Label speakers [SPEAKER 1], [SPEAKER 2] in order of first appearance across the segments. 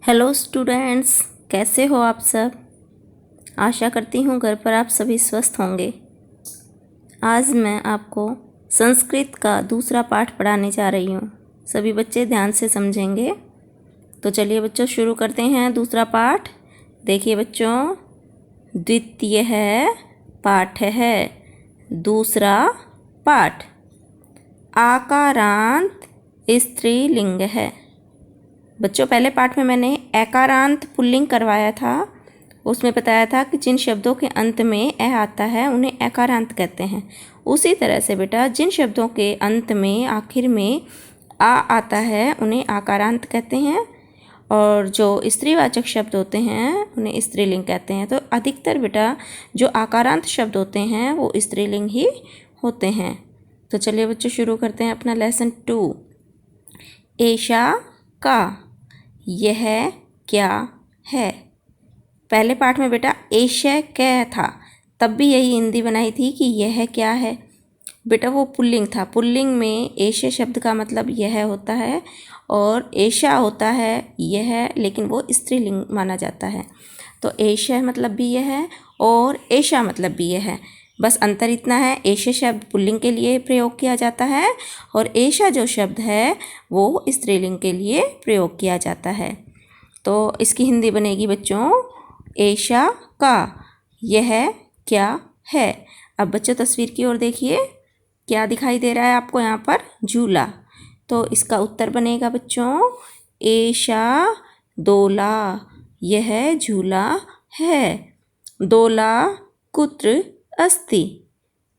[SPEAKER 1] Hello students, कैसे हो आप सब। आशा करती हूँ घर पर आप सभी स्वस्थ होंगे। आज मैं आपको संस्कृत का दूसरा पाठ पढ़ाने जा रही हूँ। सभी बच्चे ध्यान से समझेंगे। तो चलिए बच्चों, शुरू करते हैं दूसरा पाठ। देखिए बच्चों, द्वितीय है पाठ है दूसरा पाठ। आकारांत स्त्रीलिंग है। बच्चों, पहले पाठ में मैंने एकारांत पुल्लिंग करवाया था। उसमें बताया था कि जिन शब्दों के अंत में ए आता है उन्हें एकारांत कहते हैं। उसी तरह से बेटा, जिन शब्दों के अंत में आखिर में आ आता है उन्हें आकारांत कहते हैं, और जो स्त्रीवाचक शब्द होते हैं उन्हें स्त्रीलिंग कहते हैं। तो अधिकतर बेटा जो आकारांत शब्द होते हैं वो स्त्रीलिंग ही होते हैं। तो चलिए बच्चों, शुरू करते हैं अपना लेसन 2। ऐशा का, यह क्या है। पहले पाठ में बेटा ऐशा क्या था, तब भी यही हिंदी बनाई थी कि यह क्या है। बेटा वो पुल्लिंग था। पुल्लिंग में ऐशे शब्द का मतलब यह होता है और ऐशा होता है यह, लेकिन वो स्त्रीलिंग माना जाता है। तो ऐशा मतलब भी यह है और ऐशा मतलब भी यह है। बस अंतर इतना है, ऐशे शब्द पुल्लिंग के लिए प्रयोग किया जाता है और ऐशा जो शब्द है वो स्त्रीलिंग के लिए प्रयोग किया जाता है। तो इसकी हिंदी बनेगी बच्चों, ऐशा का, यह क्या है। अब बच्चों तस्वीर की ओर देखिए, क्या दिखाई दे रहा है आपको यहाँ पर, झूला। तो इसका उत्तर बनेगा बच्चों, ऐशा दोला, यह झूला है। दोला कुत्र अस्ति,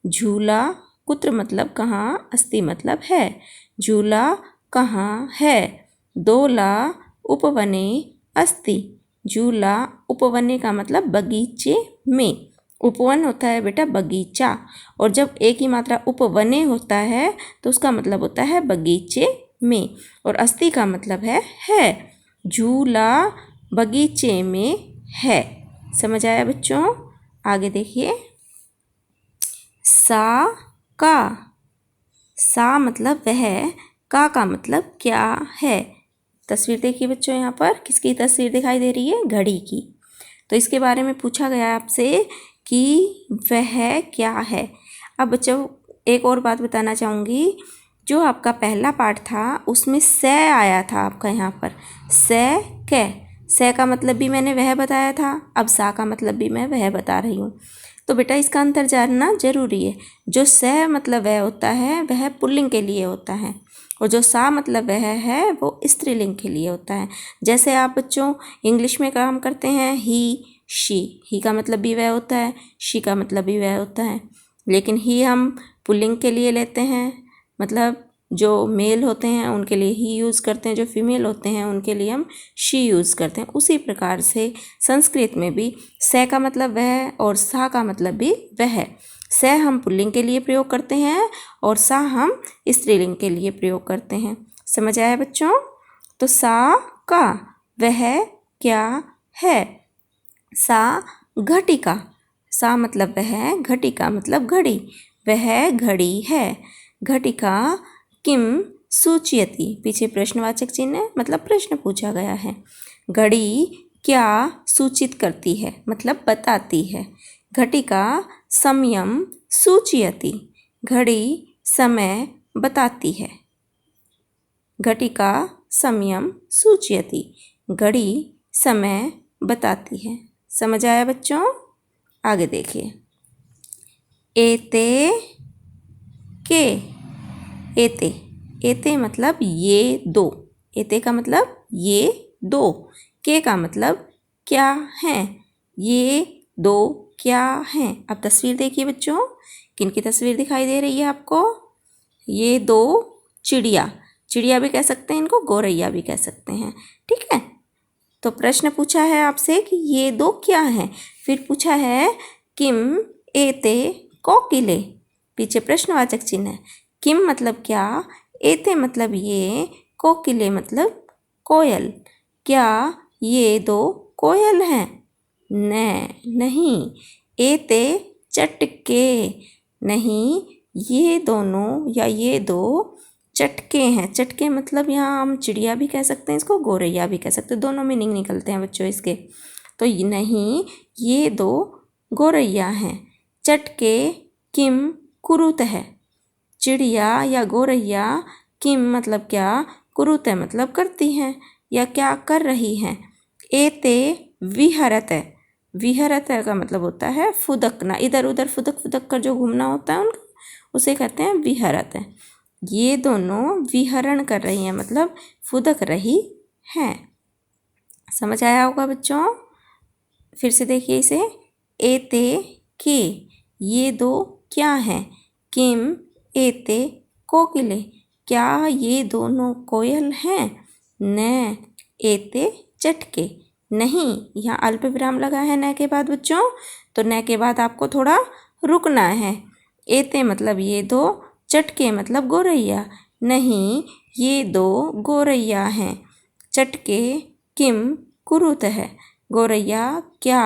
[SPEAKER 1] झूला कुत्र मतलब कहाँ, अस्ति मतलब है। झूला कहाँ है। दोला उपवने अस्ति, झूला उपवने का मतलब बगीचे में। उपवन होता है बेटा बगीचा, और जब एक ही मात्रा उपवने होता है तो उसका मतलब होता है बगीचे में, और अस्ति का मतलब है। झूला बगीचे में है। समझ आया बच्चों। आगे देखिए, सा का। सा मतलब वह, का मतलब क्या है। तस्वीर देखिए बच्चों, यहाँ पर किसकी तस्वीर दिखाई दे रही है, घड़ी की। तो इसके बारे में पूछा गया है आपसे कि वह क्या है। अब बच्चों एक और बात बताना चाहूँगी, जो आपका पहला पाठ था उसमें से आया था आपका यहाँ पर, से कै। से का मतलब भी मैंने वह बताया था, अब सा का मतलब भी मैं वह बता रही हूँ। तो बेटा इसका अंतर जानना जरूरी है। जो से मतलब वह होता है वह पुल्लिंग के लिए होता है, और जो सा मतलब वह है वो स्त्रीलिंग के लिए होता है। जैसे आप बच्चों इंग्लिश में काम करते हैं, ही का मतलब भी वह होता है, शी का मतलब भी वह होता है, लेकिन ही हम पुल्लिंग के लिए लेते हैं, मतलब जो मेल होते हैं उनके लिए ही यूज़ करते हैं, जो फीमेल होते हैं उनके लिए हम शी यूज़ करते हैं। उसी प्रकार से संस्कृत में भी से का मतलब वह और सा का मतलब भी वह। से हम पुल्लिंग के लिए प्रयोग करते हैं और सा हम स्त्रीलिंग के लिए प्रयोग करते हैं। समझ आया बच्चों। तो सा का, वह क्या है। सा घटिका, सा मतलब वह, घटिका मतलब घड़ी, वह घड़ी है। घटिका किम सूचयति, पीछे प्रश्नवाचक चिन्ह है, मतलब प्रश्न पूछा गया है। घड़ी क्या सूचित करती है, मतलब बताती है। घटिका समयम सूचयति, घड़ी समय बताती है। घटिका समयम सूचयति, घड़ी समय बताती है। समझ आया बच्चों। आगे देखिए, एते के। एते, एते मतलब ये दो। एते का मतलब ये दो। के का मतलब क्या है, ये दो क्या हैं। अब तस्वीर देखिए बच्चों, किन की तस्वीर दिखाई दे रही है आपको, ये दो चिड़िया। चिड़िया भी कह सकते हैं इनको, गौरैया भी कह सकते हैं, ठीक है। तो प्रश्न पूछा है आपसे कि ये दो क्या हैं, फिर पूछा है किम एते कोकिले, पीछे प्रश्नवाचक चिन्ह है। किम मतलब क्या, एते मतलब ये, कोकिले मतलब कोयल। क्या ये दो कोयल हैं, नहीं। एते चटके, नहीं ये दोनों या ये दो चटके हैं। चटके मतलब यहाँ हम चिड़िया भी कह सकते हैं, इसको गौरैया भी कह सकते हैं, दोनों मीनिंग निकलते हैं बच्चों इसके। तो नहीं, ये 2 गौरैया हैं। चटके किम कुरुत है। चिड़िया या गौरैया किम मतलब क्या, कुरुत है मतलब करती हैं या क्या कर रही हैं। एते विहरत है। विहरत है का मतलब होता है फुदकना, इधर उधर फुदक फुदक कर जो घूमना होता है उनका, उसे कहते हैं विहरत है। ये दोनों विहरण कर रही हैं मतलब फुदक रही हैं। समझ आया होगा बच्चों। फिर से देखिए इसे। एते के, ये 2 क्या हैं। किम एते कोकिले, क्या ये दोनों कोयल हैं। न एते चटके, नहीं, यहाँ अल्प विराम लगा है न के बाद बच्चों, तो न के बाद आपको थोड़ा रुकना है। एते मतलब ये 2, चटके मतलब गौरैया, नहीं ये 2 गौरैया हैं। चटके किम कुरुत है, गौरैया क्या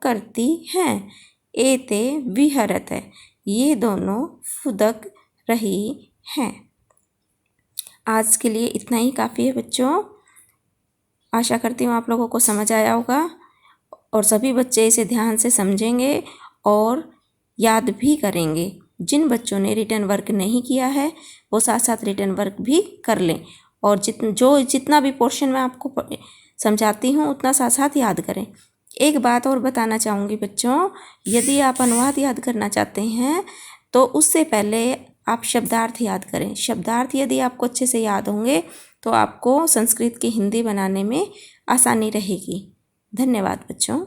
[SPEAKER 1] करती हैं। एते विहरत है, ये दोनों फुदक रही हैं। आज के लिए इतना ही काफ़ी है बच्चों। आशा करती हूँ आप लोगों को समझ आया होगा और सभी बच्चे इसे ध्यान से समझेंगे और याद भी करेंगे। जिन बच्चों ने रिटन वर्क नहीं किया है वो साथ साथ रिटन वर्क भी कर लें और जितना भी पोर्शन मैं आपको समझाती हूँ उतना साथ साथ याद करें। एक बात और बताना चाहूँगी बच्चों, यदि आप अनुवाद याद करना चाहते हैं तो उससे पहले आप शब्दार्थ याद करें। शब्दार्थ यदि आपको अच्छे से याद होंगे तो आपको संस्कृत की हिंदी बनाने में आसानी रहेगी। धन्यवाद बच्चों।